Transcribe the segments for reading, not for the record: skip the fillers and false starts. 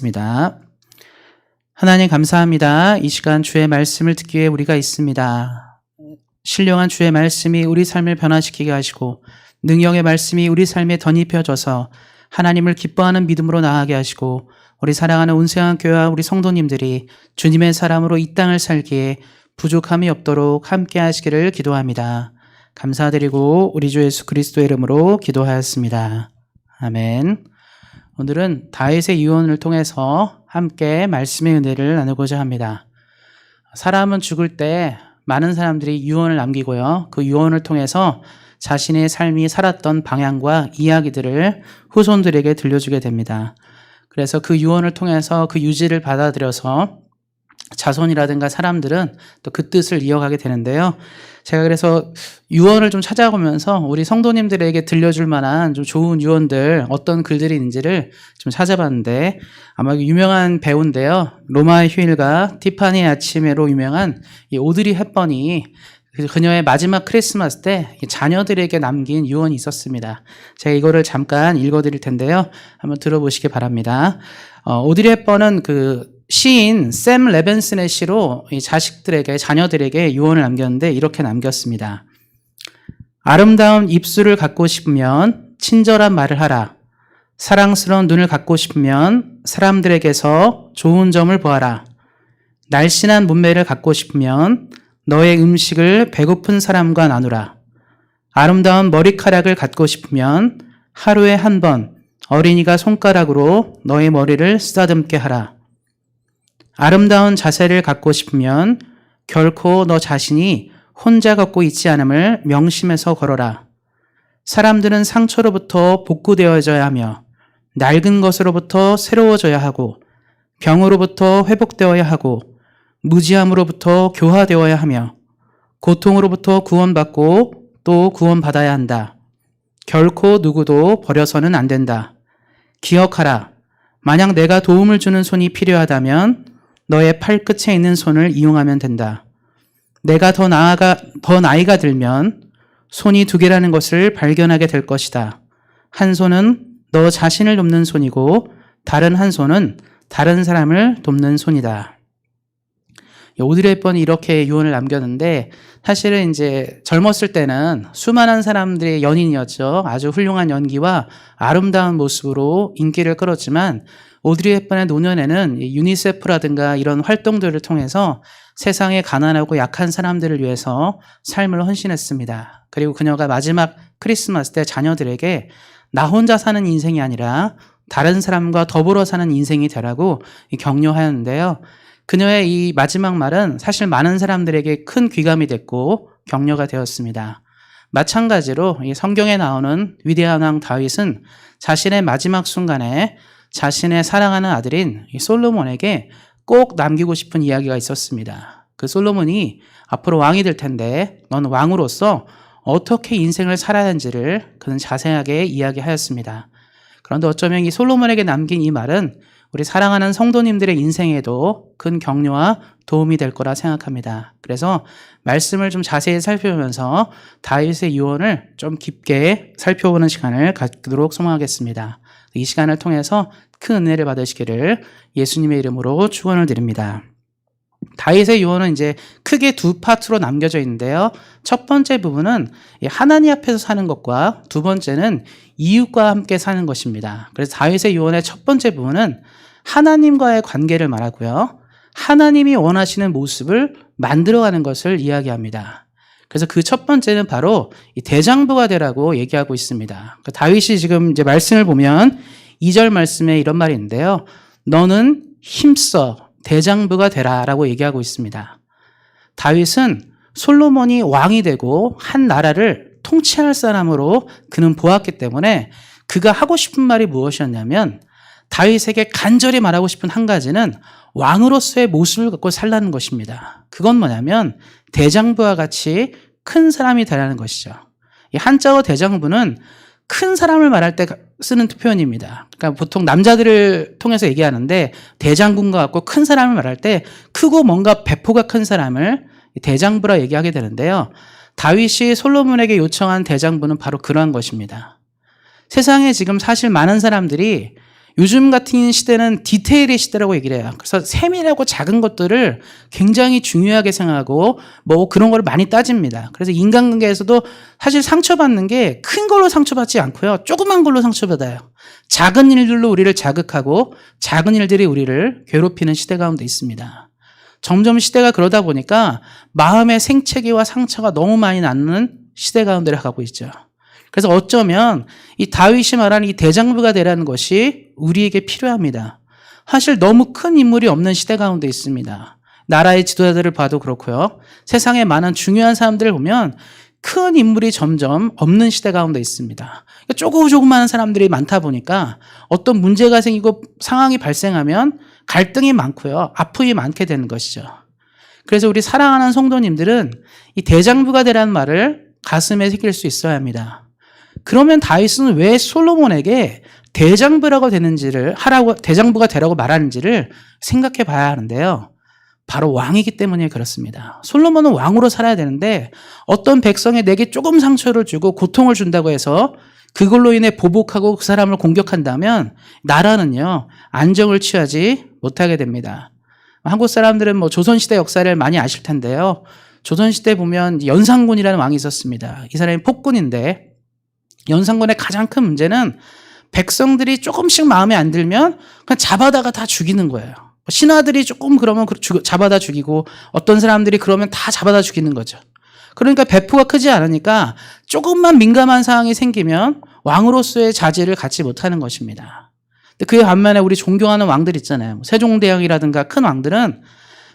기도하겠습니다. 하나님 감사합니다. 이 시간 주의 말씀을 듣기 위해 우리가 있습니다. 신령한 주의 말씀이 우리 삶을 변화시키게 하시고 능력의 말씀이 우리 삶에 덧입혀져서 하나님을 기뻐하는 믿음으로 나아가게 하시고 우리 사랑하는 온세한 교회와 우리 성도님들이 주님의 사람으로 이 땅을 살기에 부족함이 없도록 함께 하시기를 기도합니다. 감사드리고 우리 주 예수 그리스도의 이름으로 기도하였습니다. 아멘. 오늘은 다윗의 유언을 통해서 함께 말씀의 은혜를 나누고자 합니다. 사람은 죽을 때 많은 사람들이 유언을 남기고요. 그 유언을 통해서 자신의 삶이 살았던 방향과 이야기들을 후손들에게 들려주게 됩니다. 그래서 그 유언을 통해서 그 유지를 받아들여서 자손이라든가 사람들은 또 그 뜻을 이어가게 되는데요. 제가 그래서 유언을 좀 찾아보면서 우리 성도님들에게 들려줄 만한 좀 좋은 유언들, 어떤 글들이 있는지를 좀 찾아봤는데 아마 유명한 배우인데요. 로마의 휴일과 티파니의 아침에로 유명한 이 오드리 헵번이 그녀의 마지막 크리스마스 때 자녀들에게 남긴 유언이 있었습니다. 제가 이거를 잠깐 읽어드릴 텐데요. 한번 들어보시기 바랍니다. 오드리 헵번은 그 시인 샘 레벤슨의 시로 이 자식들에게, 자녀들에게 유언을 남겼는데 이렇게 남겼습니다. 아름다운 입술을 갖고 싶으면 친절한 말을 하라. 사랑스러운 눈을 갖고 싶으면 사람들에게서 좋은 점을 보아라. 날씬한 몸매를 갖고 싶으면 너의 음식을 배고픈 사람과 나누라. 아름다운 머리카락을 갖고 싶으면 하루에 한 번 어린이가 손가락으로 너의 머리를 쓰다듬게 하라. 아름다운 자세를 갖고 싶으면 결코 너 자신이 혼자 걷고 있지 않음을 명심해서 걸어라. 사람들은 상처로부터 복구되어져야 하며 낡은 것으로부터 새로워져야 하고 병으로부터 회복되어야 하고 무지함으로부터 교화되어야 하며 고통으로부터 구원받고 또 구원받아야 한다. 결코 누구도 버려서는 안 된다. 기억하라. 만약 내가 도움을 주는 손이 필요하다면 너의 팔끝에 있는 손을 이용하면 된다. 내가 더 나이가 들면 손이 두 개라는 것을 발견하게 될 것이다. 한 손은 너 자신을 돕는 손이고 다른 한 손은 다른 사람을 돕는 손이다. 오드리 헵번이 이렇게 유언을 남겼는데 사실은 이제 젊었을 때는 수많은 사람들의 연인이었죠. 아주 훌륭한 연기와 아름다운 모습으로 인기를 끌었지만 오드리 헵번의 노년에는 유니세프라든가 이런 활동들을 통해서 세상의 가난하고 약한 사람들을 위해서 삶을 헌신했습니다. 그리고 그녀가 마지막 크리스마스 때 자녀들에게 나 혼자 사는 인생이 아니라 다른 사람과 더불어 사는 인생이 되라고 격려하였는데요. 그녀의 이 마지막 말은 사실 많은 사람들에게 큰 귀감이 됐고 격려가 되었습니다. 마찬가지로 이 성경에 나오는 위대한 왕 다윗은 자신의 마지막 순간에 자신의 사랑하는 아들인 솔로몬에게 꼭 남기고 싶은 이야기가 있었습니다. 그 솔로몬이 앞으로 왕이 될 텐데 넌 왕으로서 어떻게 인생을 살아야 하는지를 그는 자세하게 이야기하였습니다. 그런데 어쩌면 이 솔로몬에게 남긴 이 말은 우리 사랑하는 성도님들의 인생에도 큰 격려와 도움이 될 거라 생각합니다. 그래서 말씀을 좀 자세히 살펴보면서 다윗의 유언을 좀 깊게 살펴보는 시간을 갖도록 소망하겠습니다. 이 시간을 통해서 큰 은혜를 받으시기를 예수님의 이름으로 축원을 드립니다. 다윗의 유언은 이제 크게 두 파트로 남겨져 있는데요. 첫 번째 부분은 하나님 앞에서 사는 것과 두 번째는 이웃과 함께 사는 것입니다. 그래서 다윗의 유언의 첫 번째 부분은 하나님과의 관계를 말하고요. 하나님이 원하시는 모습을 만들어가는 것을 이야기합니다. 그래서 그 첫 번째는 바로 이 대장부가 되라고 얘기하고 있습니다. 다윗이 지금 이제 말씀을 보면 2절 말씀에 이런 말이 있는데요. 너는 힘써 대장부가 되라라고 얘기하고 있습니다. 다윗은 솔로몬이 왕이 되고 한 나라를 통치할 사람으로 그는 보았기 때문에 그가 하고 싶은 말이 무엇이었냐면 다윗에게 간절히 말하고 싶은 한 가지는 왕으로서의 모습을 갖고 살라는 것입니다. 그건 뭐냐면 대장부와 같이 큰 사람이 되라는 것이죠. 이 한자어 대장부는 큰 사람을 말할 때 쓰는 표현입니다. 그러니까 보통 남자들을 통해서 얘기하는데 대장군과 같고 큰 사람을 말할 때 크고 뭔가 배포가 큰 사람을 대장부라 얘기하게 되는데요. 다윗이 솔로몬에게 요청한 대장부는 바로 그러한 것입니다. 세상에 지금 사실 많은 사람들이 요즘 같은 시대는 디테일의 시대라고 얘기를 해요. 그래서 세밀하고 작은 것들을 굉장히 중요하게 생각하고 뭐 그런 걸 많이 따집니다. 그래서 인간관계에서도 사실 상처받는 게 큰 걸로 상처받지 않고요. 조그만 걸로 상처받아요. 작은 일들로 우리를 자극하고 작은 일들이 우리를 괴롭히는 시대 가운데 있습니다. 점점 시대가 그러다 보니까 마음의 생채기와 상처가 너무 많이 낳는 시대 가운데를 가고 있죠. 그래서 어쩌면 이 다윗이 말하는 이 대장부가 되라는 것이 우리에게 필요합니다. 사실 너무 큰 인물이 없는 시대 가운데 있습니다. 나라의 지도자들을 봐도 그렇고요. 세상에 많은 중요한 사람들을 보면 큰 인물이 점점 없는 시대 가운데 있습니다. 조그마한 사람들이 많다 보니까 어떤 문제가 생기고 상황이 발생하면 갈등이 많고요. 아픔이 많게 되는 것이죠. 그래서 우리 사랑하는 성도님들은 이 대장부가 되라는 말을 가슴에 새길 수 있어야 합니다. 그러면 다윗은 왜 솔로몬에게 대장부가 되라고 말하는지를 생각해 봐야 하는데요. 바로 왕이기 때문에 그렇습니다. 솔로몬은 왕으로 살아야 되는데 어떤 백성에게 조금 상처를 주고 고통을 준다고 해서 그걸로 인해 보복하고 그 사람을 공격한다면 나라는요, 안정을 취하지 못하게 됩니다. 한국 사람들은 뭐 조선시대 역사를 많이 아실 텐데요. 조선시대 보면 연산군이라는 왕이 있었습니다. 이 사람이 폭군인데 연산군의 가장 큰 문제는 백성들이 조금씩 마음에 안 들면 그냥 잡아다가 다 죽이는 거예요. 신하들이 조금 그러면 잡아다 죽이고 어떤 사람들이 그러면 다 잡아다 죽이는 거죠. 그러니까 배포가 크지 않으니까 조금만 민감한 상황이 생기면 왕으로서의 자질을 갖지 못하는 것입니다. 근데 그에 반면에 우리 존경하는 왕들 있잖아요. 세종대왕이라든가 큰 왕들은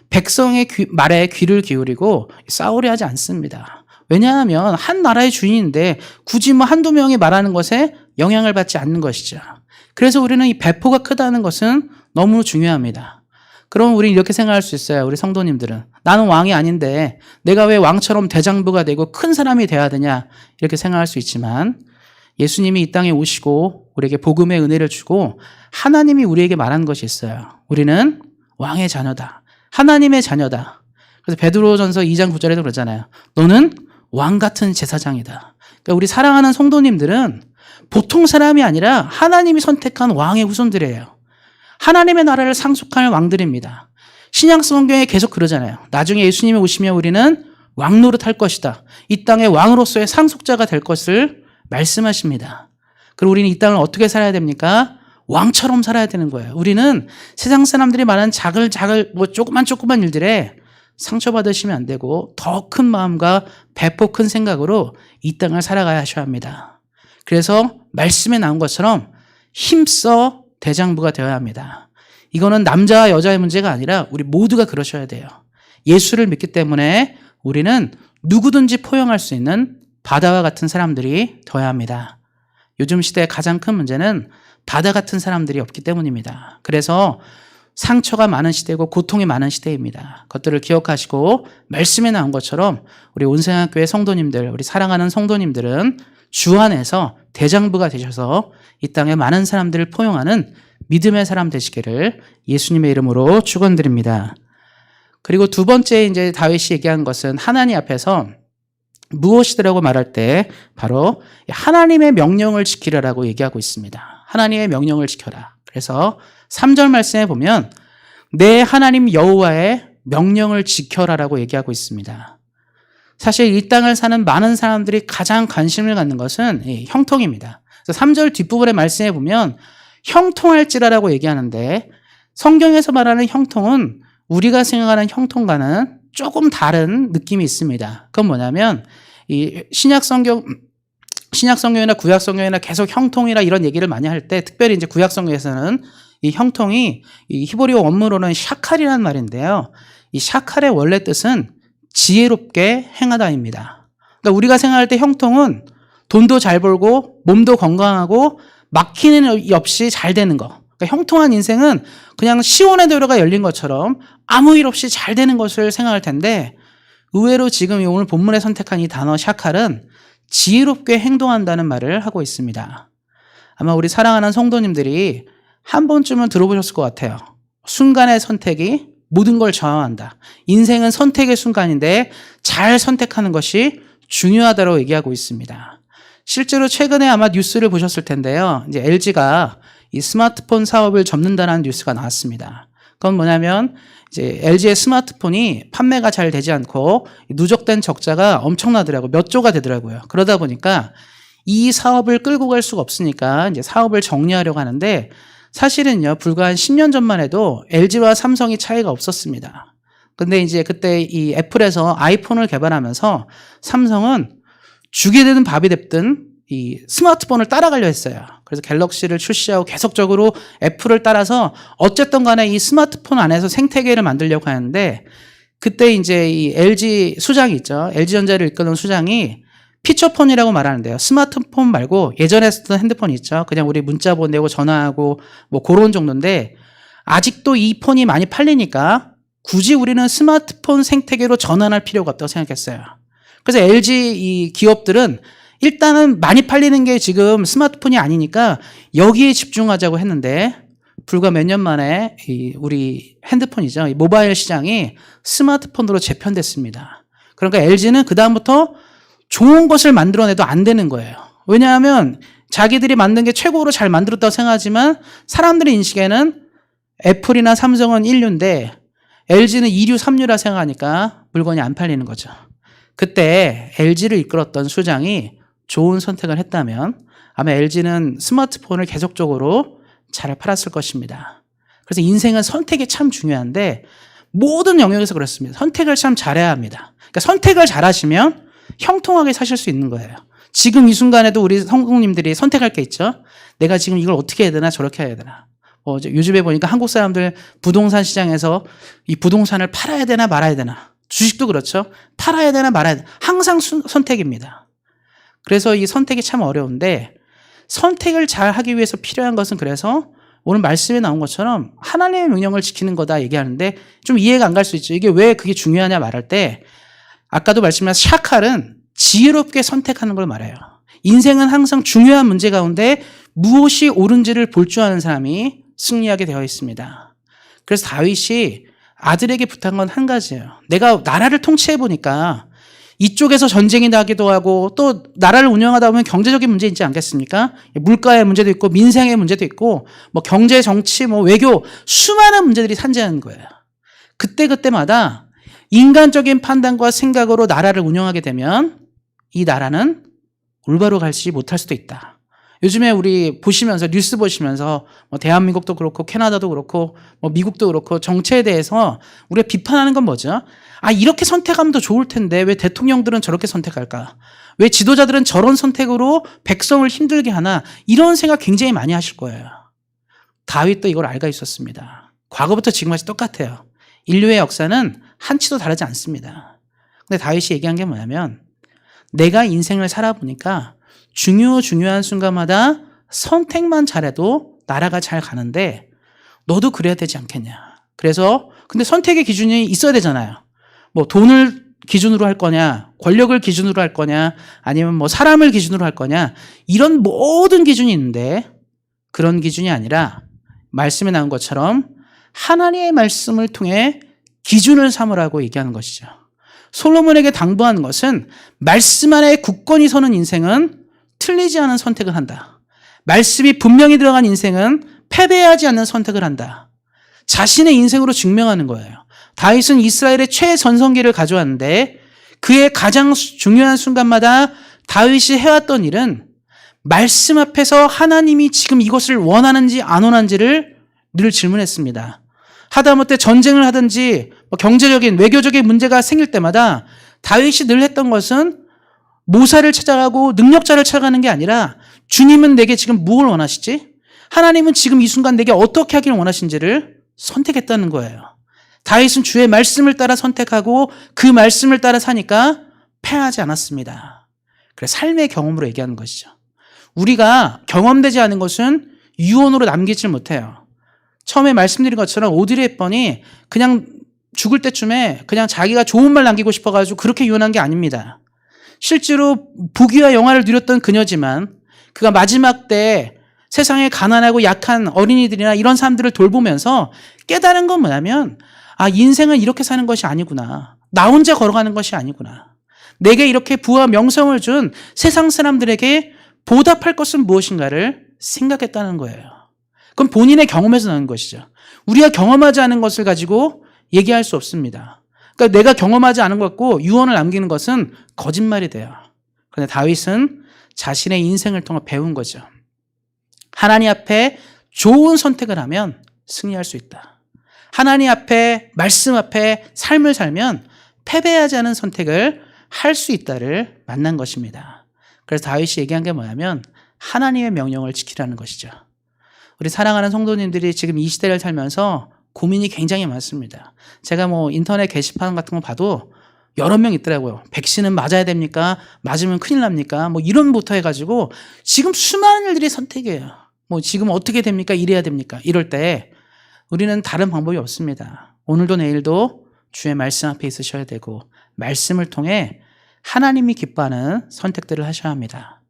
백성의 말에 귀를 기울이고 싸우려 하지 않습니다. 왜냐하면 한 나라의 주인인데 굳이 뭐 한두 명이 말하는 것에 영향을 받지 않는 것이죠. 그래서 우리는 이 배포가 크다는 것은 너무 중요합니다. 그럼 우리는 이렇게 생각할 수 있어요. 우리 성도님들은. 나는 왕이 아닌데 내가 왜 왕처럼 대장부가 되고 큰 사람이 돼야 되냐 이렇게 생각할 수 있지만 예수님이 이 땅에 오시고 우리에게 복음의 은혜를 주고 하나님이 우리에게 말한 것이 있어요. 우리는 왕의 자녀다. 하나님의 자녀다. 그래서 베드로전서 2장 9절에도 그러잖아요. 너는 왕 같은 제사장이다. 그러니까 우리 사랑하는 성도님들은 보통 사람이 아니라 하나님이 선택한 왕의 후손들이에요. 하나님의 나라를 상속하는 왕들입니다. 신약 성경에 계속 그러잖아요. 나중에 예수님이 오시면 우리는 왕 노릇할 것이다. 이 땅의 왕으로서의 상속자가 될 것을 말씀하십니다. 그리고 우리는 이 땅을 어떻게 살아야 됩니까? 왕처럼 살아야 되는 거예요. 우리는 세상 사람들이 말하는 뭐 조그만 일들에 상처받으시면 안 되고 더 큰 마음과 배포 큰 생각으로 이 땅을 살아가야 하셔야 합니다. 그래서 말씀에 나온 것처럼 힘써 대장부가 되어야 합니다. 이거는 남자와 여자의 문제가 아니라 우리 모두가 그러셔야 돼요. 예수를 믿기 때문에 우리는 누구든지 포용할 수 있는 바다와 같은 사람들이 되어야 합니다. 요즘 시대의 가장 큰 문제는 바다 같은 사람들이 없기 때문입니다. 그래서 상처가 많은 시대고 고통이 많은 시대입니다. 그것들을 기억하시고 말씀에 나온 것처럼 우리 온생학교의 성도님들, 우리 사랑하는 성도님들은 주 안에서 대장부가 되셔서 이 땅에 많은 사람들을 포용하는 믿음의 사람 되시기를 예수님의 이름으로 축원드립니다. 그리고 두 번째 이제 다윗이 얘기한 것은 하나님 앞에서 무엇이더라고 말할 때 바로 하나님의 명령을 지키라라고 얘기하고 있습니다. 하나님의 명령을 지켜라. 그래서 3절 말씀에 보면 내 하나님 여호와의 명령을 지켜라라고 얘기하고 있습니다. 사실 이 땅을 사는 많은 사람들이 가장 관심을 갖는 것은 이 형통입니다. 그래서 3절 뒷부분의 말씀에 보면 형통할지라라고 얘기하는데 성경에서 말하는 형통은 우리가 생각하는 형통과는 조금 다른 느낌이 있습니다. 그건 뭐냐면 이 신약 성경이나 구약 성경이나 계속 형통이라 이런 얘기를 많이 할 때 특별히 이제 구약 성경에서는 이 형통이 이 히브리어 원문으로는 샤칼이라는 말인데요. 이 샤칼의 원래 뜻은 지혜롭게 행하다입니다. 그러니까 우리가 생각할 때 형통은 돈도 잘 벌고 몸도 건강하고 막히는 일 없이 잘 되는 거. 그러니까 형통한 인생은 그냥 시온의 도로가 열린 것처럼 아무 일 없이 잘 되는 것을 생각할 텐데 의외로 지금 오늘 본문에 선택한 이 단어 샤칼은 지혜롭게 행동한다는 말을 하고 있습니다. 아마 우리 사랑하는 성도님들이 한 번쯤은 들어보셨을 것 같아요. 순간의 선택이 모든 걸 좌우한다. 인생은 선택의 순간인데 잘 선택하는 것이 중요하다고 얘기하고 있습니다. 실제로 최근에 아마 뉴스를 보셨을 텐데요. 이제 LG가 이 스마트폰 사업을 접는다는 뉴스가 나왔습니다. 그건 뭐냐면 이제 LG의 스마트폰이 판매가 잘 되지 않고 누적된 적자가 엄청나더라고요. 몇 조가 되더라고요. 그러다 보니까 이 사업을 끌고 갈 수가 없으니까 이제 사업을 정리하려고 하는데 사실은요, 불과 한 10년 전만 해도 LG와 삼성이 차이가 없었습니다. 근데 이제 그때 이 애플에서 아이폰을 개발하면서 삼성은 죽이 되든 밥이 됐든 이 스마트폰을 따라가려 했어요. 그래서 갤럭시를 출시하고 계속적으로 애플을 따라서 어쨌든 간에 이 스마트폰 안에서 생태계를 만들려고 하는데 그때 이제 이 LG 수장이 있죠. LG전자를 이끄는 수장이 피처폰이라고 말하는데요. 스마트폰 말고 예전에 쓰던 핸드폰 있죠. 그냥 우리 문자 보내고 전화하고 뭐 그런 정도인데 아직도 이 폰이 많이 팔리니까 굳이 우리는 스마트폰 생태계로 전환할 필요가 없다고 생각했어요. 그래서 LG 이 기업들은 일단은 많이 팔리는 게 지금 스마트폰이 아니니까 여기에 집중하자고 했는데 불과 몇 년 만에 이 우리 핸드폰이죠. 이 모바일 시장이 스마트폰으로 재편됐습니다. 그러니까 LG는 그다음부터 좋은 것을 만들어내도 안 되는 거예요. 왜냐하면 자기들이 만든 게 최고로 잘 만들었다고 생각하지만 사람들의 인식에는 애플이나 삼성은 1류인데 LG는 2류, 3류라 생각하니까 물건이 안 팔리는 거죠. 그때 LG를 이끌었던 수장이 좋은 선택을 했다면 아마 LG는 스마트폰을 계속적으로 잘 팔았을 것입니다. 그래서 인생은 선택이 참 중요한데 모든 영역에서 그렇습니다. 선택을 참 잘해야 합니다. 그러니까 선택을 잘하시면 형통하게 사실 수 있는 거예요. 지금 이 순간에도 우리 성도님들이 선택할 게 있죠. 내가 지금 이걸 어떻게 해야 되나 저렇게 해야 되나. 요즘에 보니까 한국 사람들 부동산 시장에서 이 부동산을 팔아야 되나 말아야 되나. 주식도 그렇죠. 팔아야 되나 말아야 되나. 항상 선택입니다. 그래서 이 선택이 참 어려운데 선택을 잘 하기 위해서 필요한 것은 그래서 오늘 말씀에 나온 것처럼 하나님의 명령을 지키는 거다 얘기하는데 좀 이해가 안 갈 수 있죠. 이게 왜 그게 중요하냐 말할 때 아까도 말씀하신 샤칼은 지혜롭게 선택하는 걸 말해요. 인생은 항상 중요한 문제 가운데 무엇이 옳은지를 볼 줄 아는 사람이 승리하게 되어 있습니다. 그래서 다윗이 아들에게 부탁한 건 한 가지예요. 내가 나라를 통치해 보니까 이쪽에서 전쟁이 나기도 하고 또 나라를 운영하다 보면 경제적인 문제 있지 않겠습니까? 물가의 문제도 있고 민생의 문제도 있고 뭐 경제, 정치, 뭐 외교 수많은 문제들이 산재하는 거예요. 그때마다 인간적인 판단과 생각으로 나라를 운영하게 되면 이 나라는 올바로 가지 못할 수도 있다. 요즘에 우리 보시면서 뉴스 보시면서 뭐 대한민국도 그렇고 캐나다도 그렇고 뭐 미국도 그렇고 정치에 대해서 우리가 비판하는 건 뭐죠? 이렇게 선택하면 더 좋을 텐데 왜 대통령들은 저렇게 선택할까? 왜 지도자들은 저런 선택으로 백성을 힘들게 하나? 이런 생각 굉장히 많이 하실 거예요. 다윗도 이걸 알고 있었습니다. 과거부터 지금까지 똑같아요. 인류의 역사는 한치도 다르지 않습니다. 근데 다윗이 얘기한 게 뭐냐면 내가 인생을 살아보니까 중요한 순간마다 선택만 잘해도 나라가 잘 가는데 너도 그래야 되지 않겠냐. 그래서 근데 선택의 기준이 있어야 되잖아요. 뭐 돈을 기준으로 할 거냐, 권력을 기준으로 할 거냐, 아니면 뭐 사람을 기준으로 할 거냐, 이런 모든 기준이 있는데 그런 기준이 아니라 말씀에 나온 것처럼 하나님의 말씀을 통해 기준을 삼으라고 얘기하는 것이죠. 솔로몬에게 당부하는 것은 말씀 안에 굳건히 서는 인생은 틀리지 않은 선택을 한다. 말씀이 분명히 들어간 인생은 패배하지 않는 선택을 한다. 자신의 인생으로 증명하는 거예요. 다윗은 이스라엘의 최전성기를 가져왔는데 그의 가장 중요한 순간마다 다윗이 해왔던 일은 말씀 앞에서 하나님이 지금 이것을 원하는지 안 원하는지를 늘 질문했습니다. 하다못해 전쟁을 하든지 경제적인 외교적인 문제가 생길 때마다 다윗이 늘 했던 것은 모사를 찾아가고 능력자를 찾아가는 게 아니라 주님은 내게 지금 무엇을 원하시지? 하나님은 지금 이 순간 내게 어떻게 하기를 원하신지를 선택했다는 거예요. 다윗은 주의 말씀을 따라 선택하고 그 말씀을 따라 사니까 패하지 않았습니다. 그래서 삶의 경험으로 얘기하는 것이죠. 우리가 경험되지 않은 것은 유언으로 남기질 못해요. 처음에 말씀드린 것처럼 오드리 헵번이 그냥 죽을 때쯤에 그냥 자기가 좋은 말 남기고 싶어가지고 그렇게 유언한 게 아닙니다. 실제로 부귀와 영화를 누렸던 그녀지만 그가 마지막 때 세상에 가난하고 약한 어린이들이나 이런 사람들을 돌보면서 깨달은 건 뭐냐면 인생은 이렇게 사는 것이 아니구나. 나 혼자 걸어가는 것이 아니구나. 내게 이렇게 부와 명성을 준 세상 사람들에게 보답할 것은 무엇인가를 생각했다는 거예요. 그건 본인의 경험에서 나는 것이죠. 우리가 경험하지 않은 것을 가지고 얘기할 수 없습니다. 그러니까 내가 경험하지 않은 것 같고 유언을 남기는 것은 거짓말이 돼요. 그런데 다윗은 자신의 인생을 통해 배운 거죠. 하나님 앞에 좋은 선택을 하면 승리할 수 있다. 하나님 앞에, 말씀 앞에 삶을 살면 패배하지 않은 선택을 할 수 있다를 만난 것입니다. 그래서 다윗이 얘기한 게 뭐냐면 하나님의 명령을 지키라는 것이죠. 우리 사랑하는 성도님들이 지금 이 시대를 살면서 고민이 굉장히 많습니다. 제가 인터넷 게시판 같은 거 봐도 여러 명 있더라고요. 백신은 맞아야 됩니까? 맞으면 큰일 납니까? 이런부터 해가지고 지금 수많은 일들이 선택이에요. 지금 어떻게 됩니까? 이래야 됩니까? 이럴 때 우리는 다른 방법이 없습니다. 오늘도 내일도 주의 말씀 앞에 있으셔야 되고 말씀을 통해 하나님이 기뻐하는 선택들을 하셔야 합니다.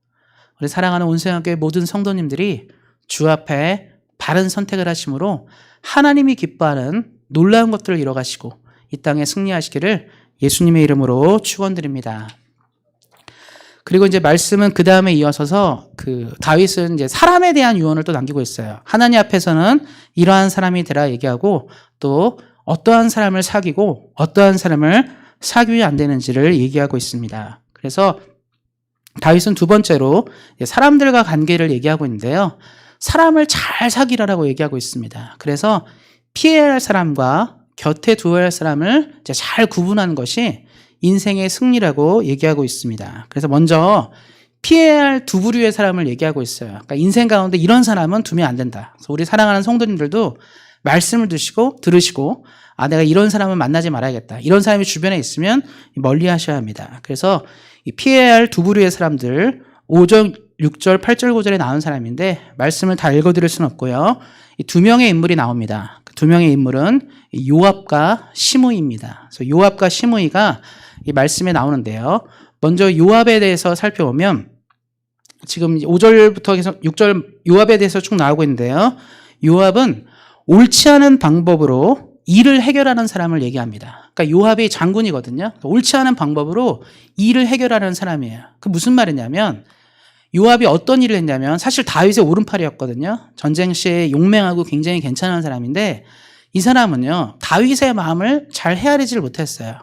우리 사랑하는 온생학교의 모든 성도님들이 주 앞에 바른 선택을 하심으로 하나님이 기뻐하는 놀라운 것들을 이뤄가시고 이 땅에 승리하시기를 예수님의 이름으로 축원드립니다. 그리고 이제 말씀은 그 다음에 이어서서 다윗은 이제 사람에 대한 유언을 또 남기고 있어요. 하나님 앞에서는 이러한 사람이 되라 얘기하고 또 어떠한 사람을 사귀고 어떠한 사람을 사귀면 안 되는지를 얘기하고 있습니다. 그래서 다윗은 두 번째로 사람들과 관계를 얘기하고 있는데요. 사람을 잘 사귀라라고 얘기하고 있습니다. 그래서 피해야 할 사람과 곁에 두어야 할 사람을 잘 구분하는 것이 인생의 승리라고 얘기하고 있습니다. 그래서 먼저 피해야 할 두 부류의 사람을 얘기하고 있어요. 그러니까 인생 가운데 이런 사람은 두면 안 된다. 그래서 우리 사랑하는 성도님들도 말씀을 들으시고 내가 이런 사람은 만나지 말아야겠다. 이런 사람이 주변에 있으면 멀리 하셔야 합니다. 그래서 피해야 할 두 부류의 사람들 5절, 6절, 8절, 9절에 나온 사람인데 말씀을 다 읽어드릴 수는 없고요. 이 두 명의 인물이 나옵니다. 그 두 명의 인물은 요압과 시므이입니다. 그래서 요압과 시므이가 이 말씀에 나오는데요. 먼저 요압에 대해서 살펴보면 지금 5절부터 해서 6절 요압에 대해서 쭉 나오고 있는데요. 요압은 옳지 않은 방법으로 일을 해결하는 사람을 얘기합니다. 그러니까 요압이 장군이거든요. 옳지 않은 방법으로 일을 해결하는 사람이에요. 그 무슨 말이냐면 요압이 어떤 일을 했냐면 사실 다윗의 오른팔이었거든요. 전쟁 시에 용맹하고 굉장히 괜찮은 사람인데 이 사람은요. 다윗의 마음을 잘 헤아리질 못했어요.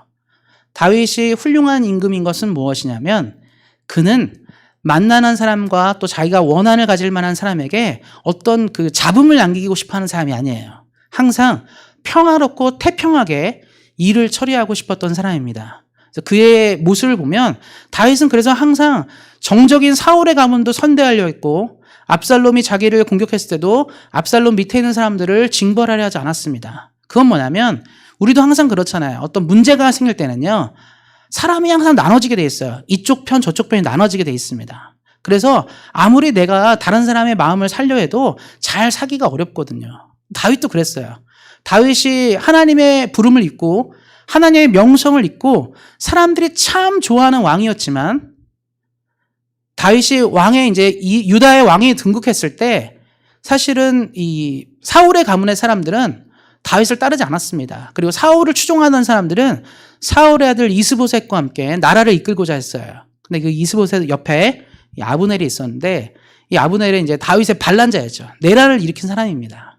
다윗이 훌륭한 임금인 것은 무엇이냐면 그는 만나는 사람과 또 자기가 원한을 가질 만한 사람에게 어떤 잡음을 남기고 싶어하는 사람이 아니에요. 항상 평화롭고 태평하게 일을 처리하고 싶었던 사람입니다. 그래서 그의 모습을 보면 다윗은 그래서 항상 정적인 사울의 가문도 선대하려 했고 압살롬이 자기를 공격했을 때도 압살롬 밑에 있는 사람들을 징벌하려 하지 않았습니다. 그건 뭐냐면 우리도 항상 그렇잖아요. 어떤 문제가 생길 때는요. 사람이 항상 나눠지게 돼 있어요. 이쪽 편 저쪽 편이 나눠지게 돼 있습니다. 그래서 아무리 내가 다른 사람의 마음을 살려 해도 잘 사기가 어렵거든요. 다윗도 그랬어요. 다윗이 하나님의 부름을 입고 하나님의 명성을 입고 사람들이 참 좋아하는 왕이었지만 다윗이 유다의 왕이 등극했을 때 사실은 이 사울의 가문의 사람들은 다윗을 따르지 않았습니다. 그리고 사울을 추종하던 사람들은 사울의 아들 이스보셋과 함께 나라를 이끌고자 했어요. 근데 그 이스보셋 옆에 이 아브넬이 있었는데 이 아브넬은 이제 다윗의 반란자였죠. 내란을 일으킨 사람입니다.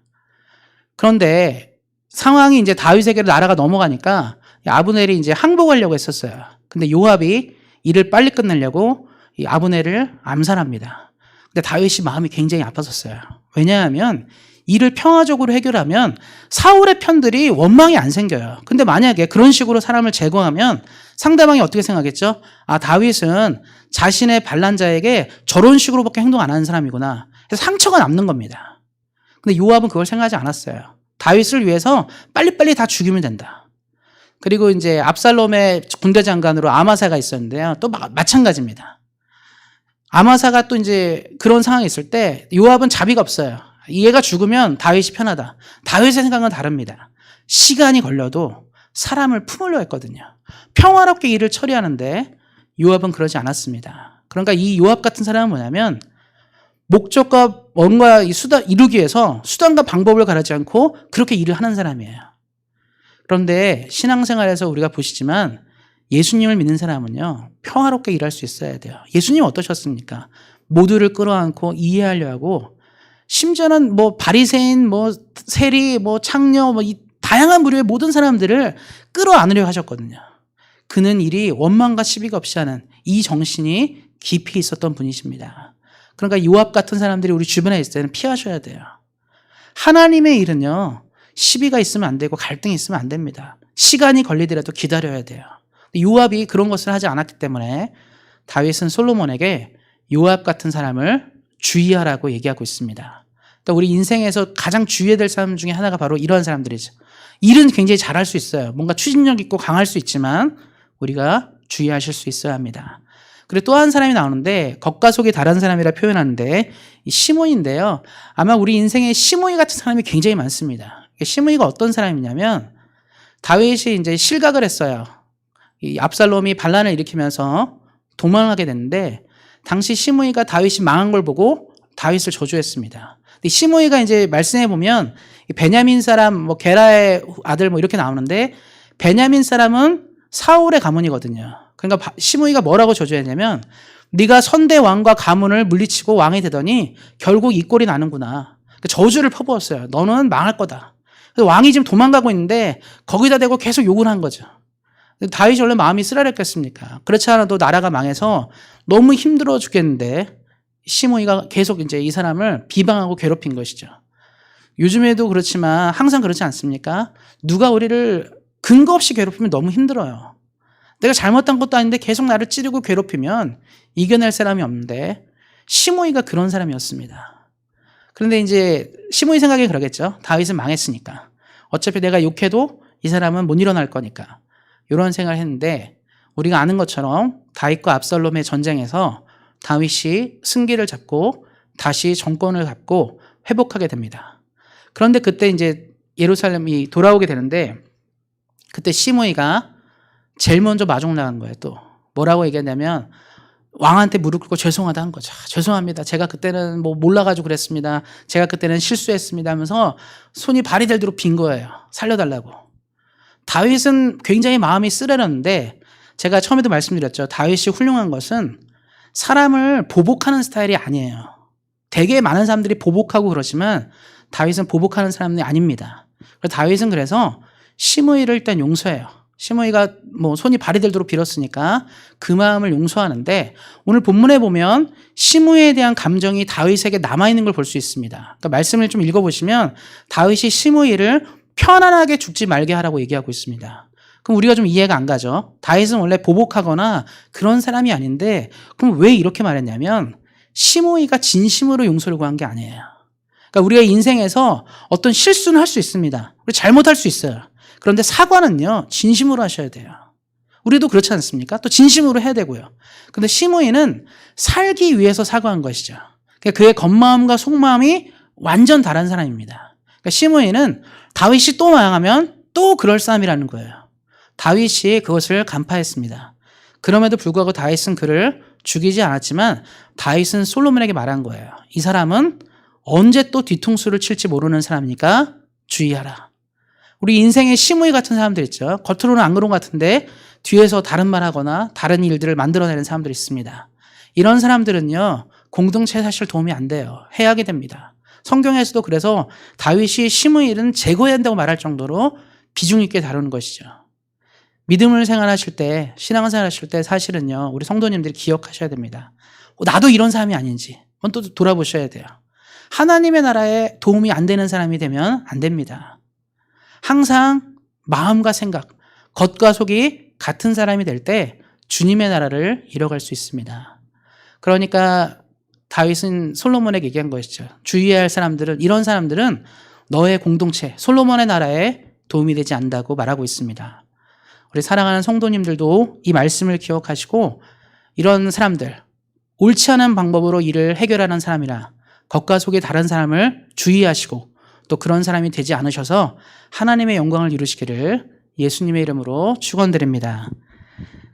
그런데 상황이 이제 다윗에게로 나라가 넘어가니까 아브넬이 이제 항복하려고 했었어요. 근데 요압이 일을 빨리 끝내려고 이 아브넬을 암살합니다. 근데 다윗이 마음이 굉장히 아팠었어요. 왜냐하면 일을 평화적으로 해결하면 사울의 편들이 원망이 안 생겨요. 근데 만약에 그런 식으로 사람을 제거하면 상대방이 어떻게 생각했죠? 다윗은 자신의 반란자에게 저런 식으로밖에 행동 안 하는 사람이구나. 그래서 상처가 남는 겁니다. 근데 요압은 그걸 생각하지 않았어요. 다윗을 위해서 빨리빨리 다 죽이면 된다. 그리고 이제 압살롬의 군대 장관으로 아마사가 있었는데요. 또 마찬가지입니다. 아마사가 또 이제 그런 상황이 있을 때 요압은 자비가 없어요. 얘가 죽으면 다윗이 편하다. 다윗의 생각은 다릅니다. 시간이 걸려도 사람을 품으려 했거든요. 평화롭게 일을 처리하는데 요압은 그러지 않았습니다. 그러니까 이 요압 같은 사람은 뭐냐면 목적과 뭔가 이루기 위해서 수단과 방법을 가르지 않고 그렇게 일을 하는 사람이에요. 그런데 신앙생활에서 우리가 보시지만 예수님을 믿는 사람은요. 평화롭게 일할 수 있어야 돼요. 예수님 어떠셨습니까? 모두를 끌어안고 이해하려 하고 심지어는 뭐 바리새인, 뭐 세리, 뭐 창녀, 뭐 이 다양한 부류의 모든 사람들을 끌어안으려 하셨거든요. 그는 일이 원망과 시비가 없이 하는 이 정신이 깊이 있었던 분이십니다. 그러니까 요압 같은 사람들이 우리 주변에 있을 때는 피하셔야 돼요. 하나님의 일은요, 시비가 있으면 안 되고 갈등이 있으면 안 됩니다. 시간이 걸리더라도 기다려야 돼요. 요압이 그런 것을 하지 않았기 때문에 다윗은 솔로몬에게 요압 같은 사람을 주의하라고 얘기하고 있습니다. 또 우리 인생에서 가장 주의해야 될 사람 중에 하나가 바로 이런 사람들이죠. 일은 굉장히 잘할 수 있어요. 뭔가 추진력 있고 강할 수 있지만 우리가 주의하실 수 있어야 합니다. 그리고 또 한 사람이 나오는데 겉과 속이 다른 사람이라 표현하는데 이 시므이인데요. 아마 우리 인생에 시므이 같은 사람이 굉장히 많습니다. 시므이가 어떤 사람이냐면 다윗이 이제 실각을 했어요. 이 압살롬이 반란을 일으키면서 도망하게 됐는데 당시 시므이가 다윗이 망한 걸 보고 다윗을 저주했습니다. 근데 시므이가 이제 말씀해 보면 베냐민 사람, 뭐 게라의 아들 뭐 이렇게 나오는데 베냐민 사람은 사울의 가문이거든요. 그러니까 시므이가 뭐라고 저주했냐면 네가 선대 왕과 가문을 물리치고 왕이 되더니 결국 이 꼴이 나는구나. 그러니까 저주를 퍼부었어요. 너는 망할 거다. 그래서 왕이 지금 도망가고 있는데 거기다 대고 계속 욕을 한 거죠. 다윗이 원래 마음이 쓰라렸겠습니까? 그렇지 않아도 나라가 망해서 너무 힘들어 죽겠는데 시므이가 계속 이제 이 사람을 비방하고 괴롭힌 것이죠. 요즘에도 그렇지만 항상 그렇지 않습니까? 누가 우리를 근거 없이 괴롭히면 너무 힘들어요. 내가 잘못한 것도 아닌데 계속 나를 찌르고 괴롭히면 이겨낼 사람이 없는데 시므이가 그런 사람이었습니다. 그런데 이제 시므이 생각이 그러겠죠. 다윗은 망했으니까. 어차피 내가 욕해도 이 사람은 못 일어날 거니까. 이런 생각을 했는데 우리가 아는 것처럼 다윗과 압살롬의 전쟁에서 다윗이 승기를 잡고 다시 정권을 잡고 회복하게 됩니다. 그런데 그때 이제 예루살렘이 돌아오게 되는데 그때 시므이가 제일 먼저 마중나간 거예요. 또 뭐라고 얘기했냐면 왕한테 무릎 꿇고 죄송하다 한 거죠. 죄송합니다. 제가 그때는 뭐 몰라가지고 그랬습니다. 제가 그때는 실수했습니다 하면서 손이 발이 될 대로 빈 거예요. 살려달라고. 다윗은 굉장히 마음이 쓰레렸는데 제가 처음에도 말씀드렸죠. 다윗이 훌륭한 것은 사람을 보복하는 스타일이 아니에요. 되게 많은 사람들이 보복하고 그러지만 다윗은 보복하는 사람이 아닙니다. 다윗은 그래서 시므이를 일단 용서해요. 시므이가 뭐 손이 발이 될 대로 빌었으니까 그 마음을 용서하는데 오늘 본문에 보면 시므이에 대한 감정이 다윗에게 남아있는 걸 볼 수 있습니다. 그러니까 말씀을 좀 읽어보시면 다윗이 시므이를 편안하게 죽지 말게 하라고 얘기하고 있습니다. 그럼 우리가 좀 이해가 안 가죠. 다윗은 원래 보복하거나 그런 사람이 아닌데 그럼 왜 이렇게 말했냐면 시므이가 진심으로 용서를 구한 게 아니에요. 그러니까 우리가 인생에서 어떤 실수는 할 수 있습니다. 우리 잘못할 수 있어요. 그런데 사과는요, 진심으로 하셔야 돼요. 우리도 그렇지 않습니까? 또 진심으로 해야 되고요. 근데 시므이는 살기 위해서 사과한 것이죠. 그러니까 그의 겉마음과 속마음이 완전 다른 사람입니다. 그러니까 시므이는 다윗이 또 망하면 또 그럴싸함이라는 거예요. 다윗이 그것을 간파했습니다. 그럼에도 불구하고 다윗은 그를 죽이지 않았지만 다윗은 솔로몬에게 말한 거예요. 이 사람은 언제 또 뒤통수를 칠지 모르는 사람이니까 주의하라. 우리 인생에 시므이 같은 사람들 있죠. 겉으로는 안 그런 것 같은데 뒤에서 다른 말 하거나 다른 일들을 만들어내는 사람들이 있습니다. 이런 사람들은요, 공동체에 사실 도움이 안 돼요. 해하게 됩니다. 성경에서도 그래서 다윗이 시므이를 제거해야 한다고 말할 정도로 비중 있게 다루는 것이죠. 믿음을 생활하실 때, 신앙생활 하실 때 사실은요, 우리 성도님들이 기억하셔야 됩니다. 나도 이런 사람이 아닌지 한번 또 돌아보셔야 돼요. 하나님의 나라에 도움이 안 되는 사람이 되면 안 됩니다. 항상 마음과 생각, 겉과 속이 같은 사람이 될 때 주님의 나라를 이뤄갈 수 있습니다. 그러니까 다윗은 솔로몬에게 얘기한 것이죠. 주의해야 할 사람들은, 이런 사람들은 너의 공동체, 솔로몬의 나라에 도움이 되지 않는다고 말하고 있습니다. 우리 사랑하는 성도님들도 이 말씀을 기억하시고 이런 사람들, 옳지 않은 방법으로 일을 해결하는 사람이나 겉과 속이 다른 사람을 주의하시고 또 그런 사람이 되지 않으셔서 하나님의 영광을 이루시기를 예수님의 이름으로 축원드립니다.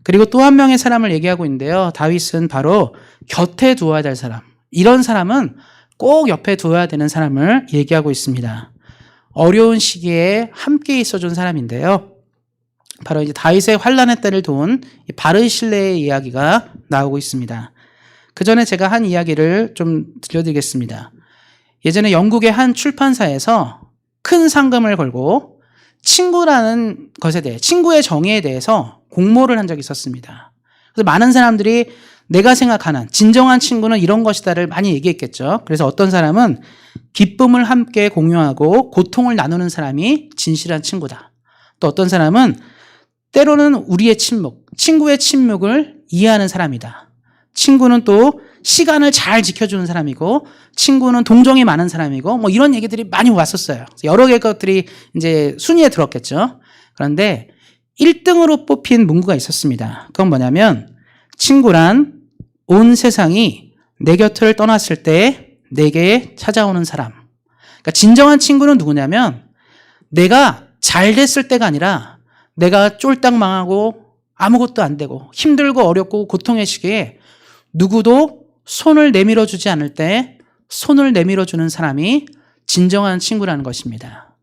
그리고 또 한 명의 사람을 얘기하고 있는데요. 다윗은 바로 곁에 두어야 될 사람. 이런 사람은 꼭 옆에 두어야 되는 사람을 얘기하고 있습니다. 어려운 시기에 함께 있어준 사람인데요. 바로 이제 다윗의 환난의 때를 도운 바르실레의 이야기가 나오고 있습니다. 그 전에 제가 한 이야기를 좀 들려드리겠습니다. 예전에 영국의 한 출판사에서 큰 상금을 걸고 친구라는 것에 대해, 친구의 정의에 대해서 공모를 한 적이 있었습니다. 그래서 많은 사람들이 내가 생각하는 진정한 친구는 이런 것이다를 많이 얘기했겠죠. 그래서 어떤 사람은 기쁨을 함께 공유하고 고통을 나누는 사람이 진실한 친구다. 또 어떤 사람은 때로는 우리의 침묵, 친구의 침묵을 이해하는 사람이다. 친구는 또 시간을 잘 지켜주는 사람이고, 친구는 동정이 많은 사람이고, 뭐 이런 얘기들이 많이 왔었어요. 여러 개의 것들이 이제 순위에 들었겠죠. 그런데 1등으로 뽑힌 문구가 있었습니다. 그건 뭐냐면, 친구란 온 세상이 내 곁을 떠났을 때 내게 찾아오는 사람. 그러니까 진정한 친구는 누구냐면, 내가 잘 됐을 때가 아니라 내가 쫄딱 망하고 아무것도 안 되고 힘들고 어렵고 고통의 시기에 누구도 손을 내밀어 주지 않을 때 손을 내밀어 주는 사람이 진정한 친구라는 것입니다.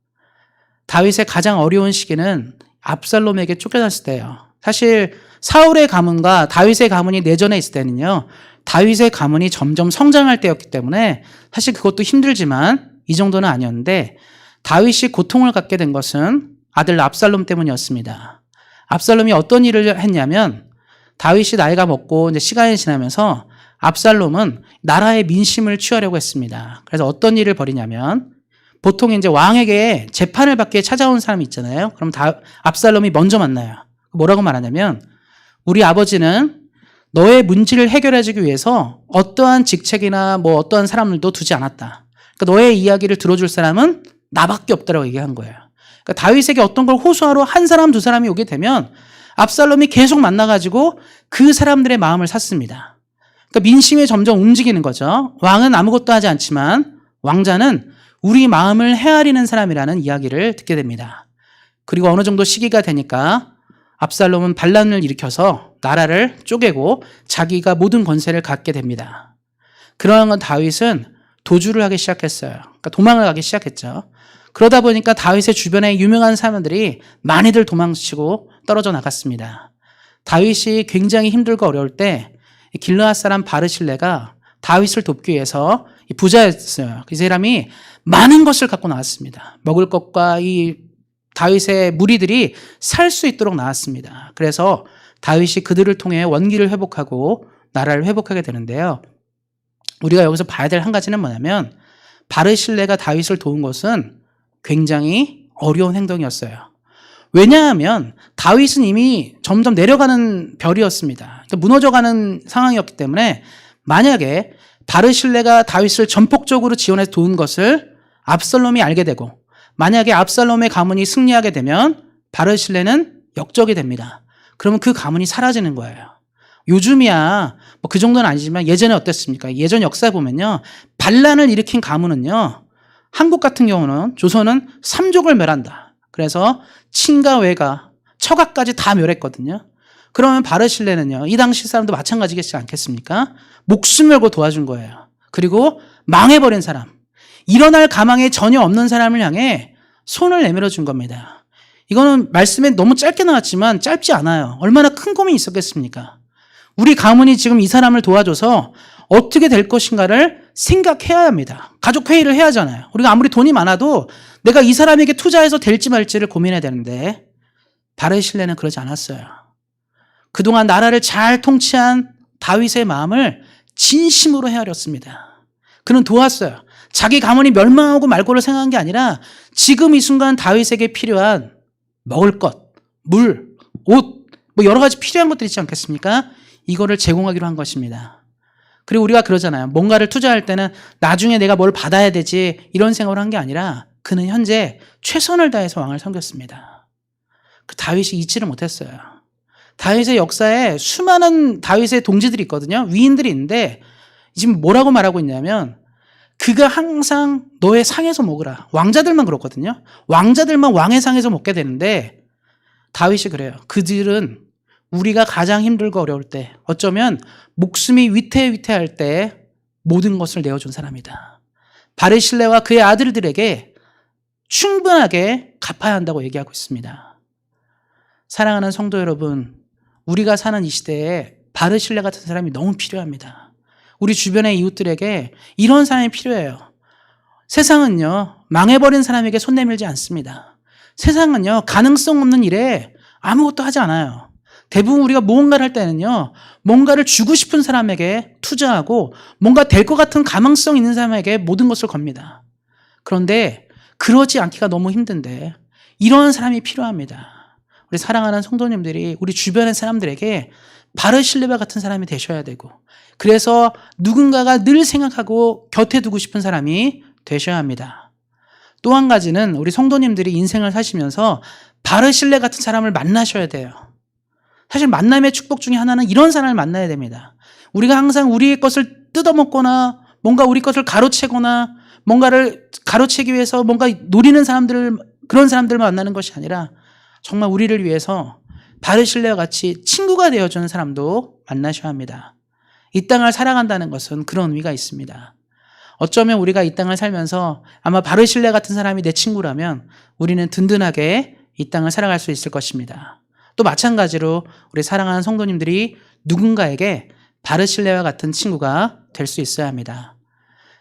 다윗의 가장 어려운 시기는 압살롬에게 쫓겨났을 때예요. 사실 사울의 가문과 다윗의 가문이 내전에 있을 때는요, 다윗의 가문이 점점 성장할 때였기 때문에 사실 그것도 힘들지만 이 정도는 아니었는데, 다윗이 고통을 갖게 된 것은 아들 압살롬 때문이었습니다. 압살롬이 어떤 일을 했냐면, 다윗이 나이가 먹고 이제 시간이 지나면서 압살롬은 나라의 민심을 취하려고 했습니다. 그래서 어떤 일을 벌이냐면, 보통 이제 왕에게 재판을 받기에 찾아온 사람이 있잖아요. 그럼 압살롬이 먼저 만나요. 뭐라고 말하냐면, 우리 아버지는 너의 문제를 해결해주기 위해서 어떠한 직책이나 뭐 어떠한 사람들도 두지 않았다. 그러니까 너의 이야기를 들어줄 사람은 나밖에 없다라고 얘기한 거예요. 그러니까 다윗에게 어떤 걸 호소하러 한 사람, 두 사람이 오게 되면 압살롬이 계속 만나가지고 그 사람들의 마음을 샀습니다. 그러니까 민심이 점점 움직이는 거죠. 왕은 아무것도 하지 않지만 왕자는 우리 마음을 헤아리는 사람이라는 이야기를 듣게 됩니다. 그리고 어느 정도 시기가 되니까 압살롬은 반란을 일으켜서 나라를 쪼개고 자기가 모든 권세를 갖게 됩니다. 그러한 다윗은 도주를 하기 시작했어요. 그러니까 도망을 가기 시작했죠. 그러다 보니까 다윗의 주변에 유명한 사람들이 많이들 도망치고 떨어져 나갔습니다. 다윗이 굉장히 힘들고 어려울 때 길르앗 사람 바르실레가 다윗을 돕기 위해서 부자였어요. 그 사람이 많은 것을 갖고 나왔습니다. 먹을 것과 이 다윗의 무리들이 살 수 있도록 나왔습니다. 그래서 다윗이 그들을 통해 원기를 회복하고 나라를 회복하게 되는데요. 우리가 여기서 봐야 될 한 가지는 뭐냐면, 바르실레가 다윗을 도운 것은 굉장히 어려운 행동이었어요. 왜냐하면 다윗은 이미 점점 내려가는 별이었습니다. 그러니까 무너져가는 상황이었기 때문에, 만약에 바르실레가 다윗을 전폭적으로 지원해서 도운 것을 압살롬이 알게 되고, 만약에 압살롬의 가문이 승리하게 되면 바르실레는 역적이 됩니다. 그러면 그 가문이 사라지는 거예요. 요즘이야 뭐 그 정도는 아니지만 예전에 어땠습니까? 예전 역사에 보면요, 반란을 일으킨 가문은요, 한국 같은 경우는 조선은 삼족을 멸한다. 그래서 친가 외가 처가까지 다 멸했거든요. 그러면 바르실레는요, 이 당시 사람도 마찬가지겠지 않겠습니까? 목숨 걸고 도와준 거예요. 그리고 망해버린 사람, 일어날 가망이 전혀 없는 사람을 향해 손을 내밀어 준 겁니다. 이거는 말씀에 너무 짧게 나왔지만 짧지 않아요. 얼마나 큰 고민이 있었겠습니까? 우리 가문이 지금 이 사람을 도와줘서 어떻게 될 것인가를 생각해야 합니다. 가족 회의를 해야 하잖아요. 우리가 아무리 돈이 많아도 내가 이 사람에게 투자해서 될지 말지를 고민해야 되는데, 바르실레는 그러지 않았어요. 그동안 나라를 잘 통치한 다윗의 마음을 진심으로 헤아렸습니다. 그는 도왔어요. 자기 가문이 멸망하고 말고를 생각한 게 아니라 지금 이 순간 다윗에게 필요한 먹을 것, 물, 옷, 뭐 여러 가지 필요한 것들 있지 않겠습니까? 이거를 제공하기로 한 것입니다. 그리고 우리가 그러잖아요. 뭔가를 투자할 때는 나중에 내가 뭘 받아야 되지, 이런 생각을 한 게 아니라 그는 현재 최선을 다해서 왕을 섬겼습니다. 그 다윗이 잊지를 못했어요. 다윗의 역사에 수많은 다윗의 동지들이 있거든요. 위인들이 있는데 지금 뭐라고 말하고 있냐면, 그가 항상 너의 상에서 먹으라. 왕자들만 그렇거든요. 왕자들만 왕의 상에서 먹게 되는데, 다윗이 그래요. 그들은 우리가 가장 힘들고 어려울 때, 어쩌면 목숨이 위태위태할 때 모든 것을 내어준 사람이다. 바르실레와 그의 아들들에게 충분하게 갚아야 한다고 얘기하고 있습니다. 사랑하는 성도 여러분, 우리가 사는 이 시대에 바르실레 같은 사람이 너무 필요합니다. 우리 주변의 이웃들에게 이런 사람이 필요해요. 세상은요, 망해버린 사람에게 손 내밀지 않습니다. 세상은요, 가능성 없는 일에 아무것도 하지 않아요. 대부분 우리가 무언가를 할 때는요, 뭔가를 주고 싶은 사람에게 투자하고 뭔가 될 것 같은 가망성 있는 사람에게 모든 것을 겁니다. 그런데 그러지 않기가 너무 힘든데 이런 사람이 필요합니다. 우리 사랑하는 성도님들이 우리 주변의 사람들에게 바르실레바 같은 사람이 되셔야 되고, 그래서 누군가가 늘 생각하고 곁에 두고 싶은 사람이 되셔야 합니다. 또 한 가지는 우리 성도님들이 인생을 사시면서 바르실레 같은 사람을 만나셔야 돼요. 사실 만남의 축복 중에 하나는 이런 사람을 만나야 됩니다. 우리가 항상 우리의 것을 뜯어먹거나 뭔가 우리 것을 가로채거나 뭔가를 가로채기 위해서 뭔가 노리는 사람들을, 그런 사람들을 만나는 것이 아니라 정말 우리를 위해서 바르실레와 같이 친구가 되어주는 사람도 만나셔야 합니다. 이 땅을 살아간다는 것은 그런 의미가 있습니다. 어쩌면 우리가 이 땅을 살면서 아마 바르실레 같은 사람이 내 친구라면 우리는 든든하게 이 땅을 살아갈 수 있을 것입니다. 또 마찬가지로 우리 사랑하는 성도님들이 누군가에게 바르실레와 같은 친구가 될 수 있어야 합니다.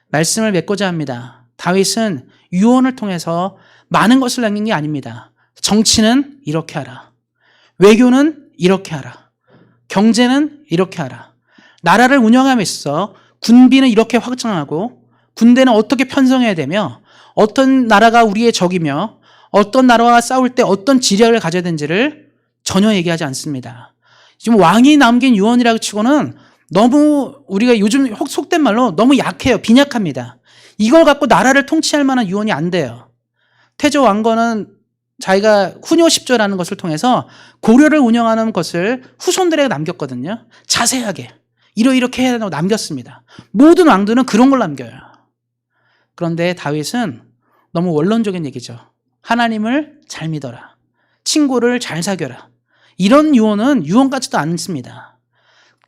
말씀을 맺고자 합니다. 다윗은 유언을 통해서 많은 것을 남긴 게 아닙니다. 정치는 이렇게 하라. 외교는 이렇게 하라. 경제는 이렇게 하라. 나라를 운영함에 있어 군비는 이렇게 확장하고 군대는 어떻게 편성해야 되며 어떤 나라가 우리의 적이며 어떤 나라와 싸울 때 어떤 지략을 가져야 되는지를 전혀 얘기하지 않습니다. 지금 왕이 남긴 유언이라고 치고는 너무 우리가 요즘 속된 말로 너무 약해요. 빈약합니다. 이걸 갖고 나라를 통치할 만한 유언이 안 돼요. 태조 왕건은 자기가 후뇨 10조라는 것을 통해서 고려를 운영하는 것을 후손들에게 남겼거든요. 자세하게 이렇게 해야 된다고 남겼습니다. 모든 왕들은 그런 걸 남겨요. 그런데 다윗은 너무 원론적인 얘기죠. 하나님을 잘 믿어라. 친구를 잘 사귀어라. 이런 유언은 유언 같지도 않습니다.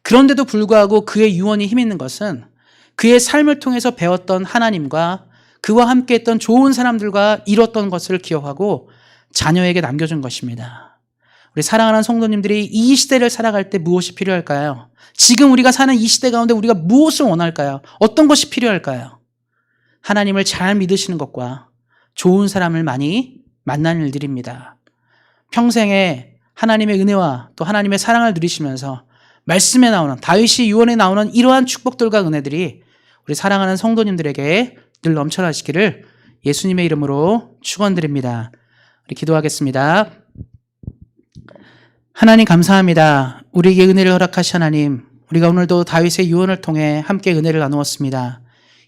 그런데도 불구하고 그의 유언이 힘 있는 것은 그의 삶을 통해서 배웠던 하나님과 그와 함께했던 좋은 사람들과 이뤘던 것을 기억하고 자녀에게 남겨준 것입니다. 우리 사랑하는 성도님들이 이 시대를 살아갈 때 무엇이 필요할까요? 지금 우리가 사는 이 시대 가운데 우리가 무엇을 원할까요? 어떤 것이 필요할까요? 하나님을 잘 믿으시는 것과 좋은 사람을 많이 만나는 일들입니다. 평생에 하나님의 은혜와 또 하나님의 사랑을 누리시면서 말씀에 나오는, 다윗이 유언에 나오는 이러한 축복들과 은혜들이 우리 사랑하는 성도님들에게 늘 넘쳐나시기를 예수님의 이름으로 축원드립니다. 우리 기도하겠습니다. 하나님 감사합니다. 우리에게 은혜를 허락하신 하나님, 우리가 오늘도 다윗의 유언을 통해 함께 은혜를 나누었습니다.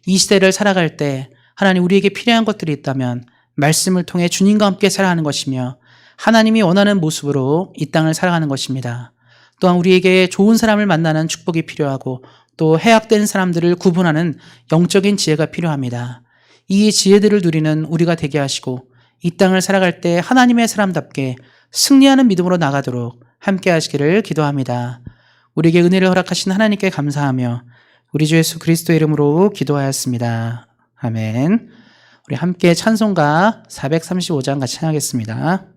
이 시대를 살아갈 때 하나님 우리에게 필요한 것들이 있다면 말씀을 통해 주님과 함께 살아가는 것이며 하나님이 원하는 모습으로 이 땅을 살아가는 것입니다. 또한 우리에게 좋은 사람을 만나는 축복이 필요하고 또 해악된 사람들을 구분하는 영적인 지혜가 필요합니다. 이 지혜들을 누리는 우리가 되게 하시고 이 땅을 살아갈 때 하나님의 사람답게 승리하는 믿음으로 나가도록 함께 하시기를 기도합니다. 우리에게 은혜를 허락하신 하나님께 감사하며 우리 주 예수 그리스도의 이름으로 기도하였습니다. 아멘. 우리 함께 찬송가 435장 같이 찬양하겠습니다.